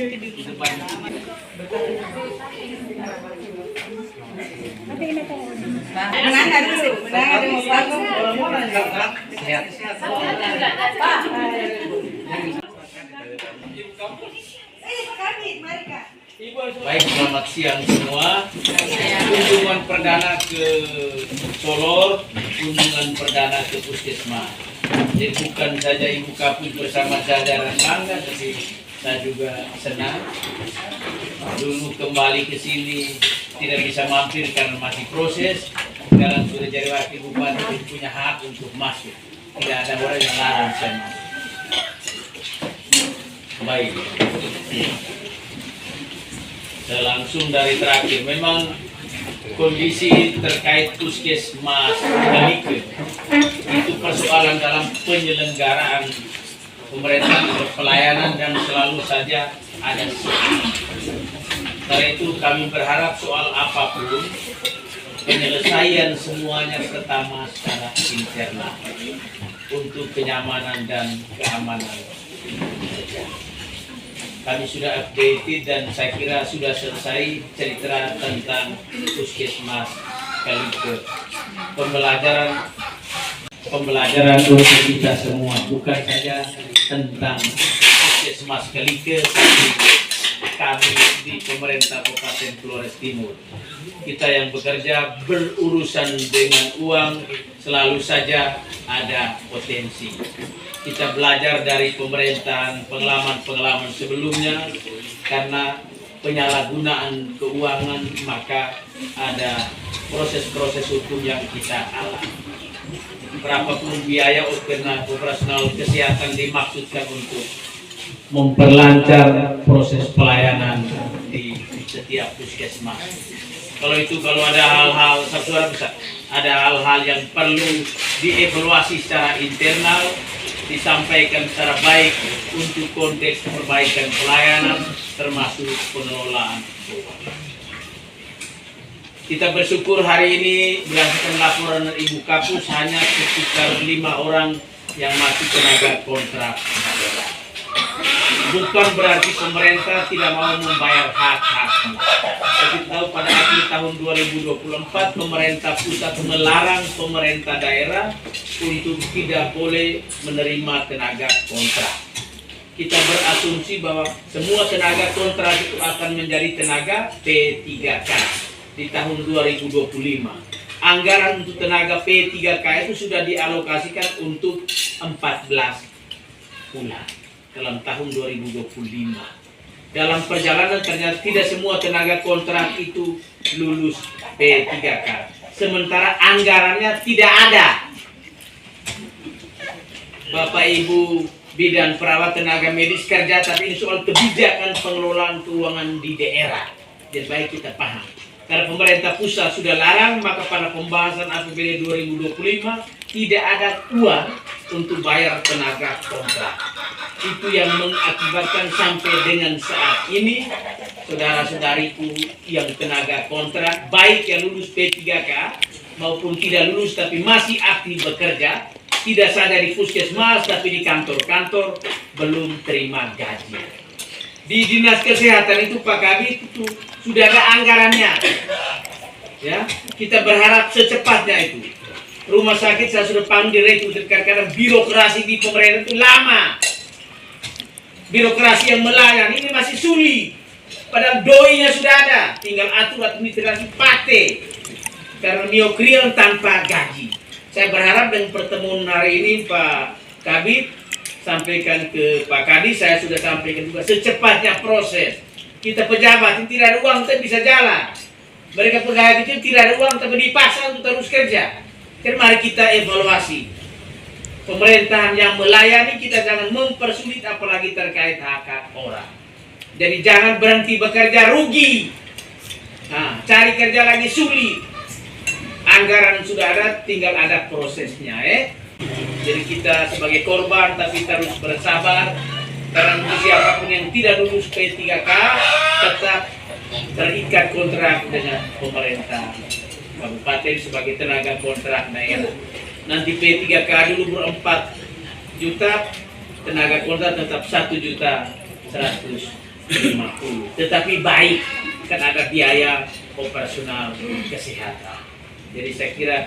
Menanda dulu, menanda mau bangun. Baik, selamat siang semua. Kunjungan perdana ke Solor, kunjungan perdana ke Puskesmas. Jadi bukan saja Ibu Kapus bersama jajaran bangga, tapi saya juga senang. Dulu kembali ke sini tidak bisa mampir karena masih proses. Sekarang sudah jadi wakil bupati, punya hak untuk masuk. Tidak ada orang yang larang saya masuk. Baik. Saya langsung dari terakhir, memang kondisi terkait Puskesmas Kalike itu persoalan dalam penyelenggaraan pemerintahan pelayanan dan selalu saja ada. Karena itu kami berharap soal apapun penyelesaian semuanya pertama secara internal untuk kenyamanan dan keamanan. Kami sudah updated dan saya kira sudah selesai cerita tentang Puskesmas Kalike. Pembelajaran untuk kita semua, bukan saja tentang Puskesmas Kalike, tapi kami di pemerintah Kabupaten Flores Timur. Kita yang bekerja berurusan dengan uang selalu saja ada potensi. Kita belajar dari pemerintahan pengalaman-pengalaman sebelumnya, karena penyalahgunaan keuangan maka ada proses-proses hukum yang kita alami. Berapapun biaya operasional kesehatan dimaksudkan untuk memperlancar proses pelayanan di setiap puskesmas. Kalau ada hal-hal ada hal-hal yang perlu dievaluasi secara internal, disampaikan secara baik untuk konteks perbaikan pelayanan termasuk pengelolaan keuangan. Kita bersyukur hari ini berdasarkan laporan Ibu Kapus hanya sekitar 5 orang yang masih tenaga kontrak. Bukan berarti pemerintah tidak mau membayar hak-haknya. Kita tahu pada akhir tahun 2024 pemerintah pusat melarang pemerintah daerah untuk tidak boleh menerima tenaga kontrak. Kita berasumsi bahwa semua tenaga kontrak itu akan menjadi tenaga P3K di tahun 2025. Anggaran untuk tenaga P3K itu sudah dialokasikan untuk 14 bulan dalam tahun 2025. Dalam perjalanan ternyata tidak semua tenaga kontrak itu lulus P3K. Sementara anggarannya tidak ada. Bapak Ibu bidan perawat tenaga medis kerja, tapi ini soal kebijakan pengelolaan keuangan di daerah. Jadi baik kita paham. Karena pemerintah pusat sudah larang, maka pada pembahasan APBD 2025 tidak ada uang untuk bayar tenaga kontrak. Itu yang mengakibatkan sampai dengan saat ini saudara-saudariku yang tenaga kontrak, baik yang lulus P3K maupun tidak lulus tapi masih aktif bekerja, tidak saja di puskesmas tapi di kantor-kantor, belum terima gaji. Di dinas kesehatan itu Pak Kabit itu sudah ada anggarannya. Ya, kita berharap secepatnya itu. Rumah sakit saya sudah panggil itu, kadang-kadang birokrasi di pemerintah itu lama. Birokrasi yang melayani ini masih sulit. Padahal doinya sudah ada, tinggal atur administrasi pate. Karena miokrian tanpa gaji. Saya berharap dengan pertemuan hari ini Pak Kabit sampaikan ke Pak Kadis, saya sudah sampaikan juga secepatnya proses. Kita pejabat yang tidak ada uang tapi bisa jalan. Mereka pegawai kecil tidak ada uang tapi dipaksa untuk terus kerja. Jadi mari kita evaluasi. Pemerintahan yang melayani kita jangan mempersulit apalagi terkait hak orang. Jadi jangan berhenti bekerja rugi. Nah, cari kerja lagi sulit. Anggaran sudah ada, tinggal ada prosesnya. Jadi kita sebagai korban tapi terus bersabar. Karena siapapun yang tidak lulus P3K tetap terikat kontrak dengan pemerintah kabupaten sebagai tenaga kontrak daerah. Nanti P3K dulu 4 juta, tenaga kontrak tetap 1.100.000. Tetapi baik, kan ada biaya operasional kesehatan. Jadi saya kira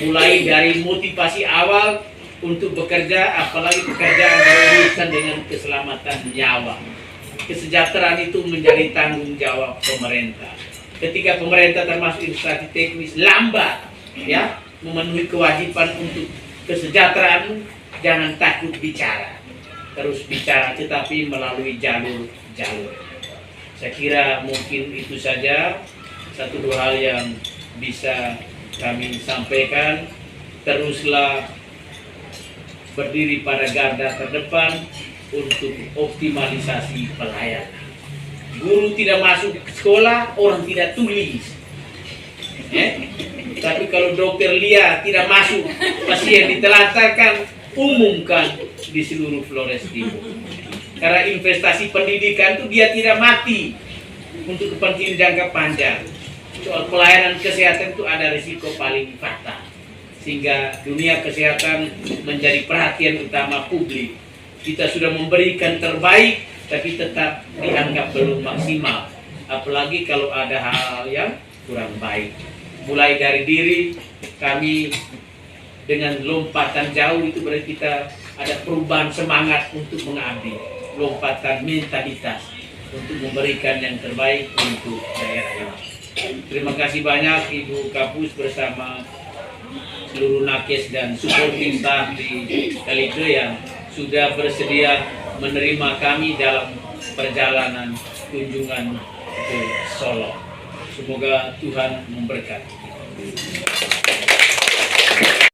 mulai dari motivasi awal untuk bekerja, apalagi pekerjaan berurusan dengan keselamatan nyawa. Kesejahteraan itu menjadi tanggung jawab pemerintah. Ketika pemerintah termasuk instansi teknis lambat ya memenuhi kewajiban untuk kesejahteraan, jangan takut bicara. Terus bicara tetapi melalui jalur-jalur. Saya kira mungkin itu saja satu dua hal yang bisa kami sampaikan. Teruslah berdiri pada garda terdepan untuk optimalisasi pelayanan. Guru tidak masuk sekolah, orang tidak tulis. Tapi kalau dokter Lia tidak masuk, pasien ditelantarkan, umumkan di seluruh Flores Timur. Karena investasi pendidikan itu dia tidak mati untuk kepentingan jangka panjang. Soal pelayanan kesehatan itu ada risiko paling fatal, sehingga dunia kesehatan menjadi perhatian utama publik. Kita sudah memberikan terbaik, tapi tetap dianggap belum maksimal. Apalagi kalau ada hal yang kurang baik. Mulai dari diri kami dengan lompatan jauh itu berarti kita ada perubahan semangat untuk mengabdi, lompatan mentalitas untuk memberikan yang terbaik untuk daerah ini. Terima kasih banyak Ibu Kapus bersama seluruh nakes dan supporting staff di Kaligrö yang sudah bersedia menerima kami dalam perjalanan kunjungan ke Solo. Semoga Tuhan memberkati.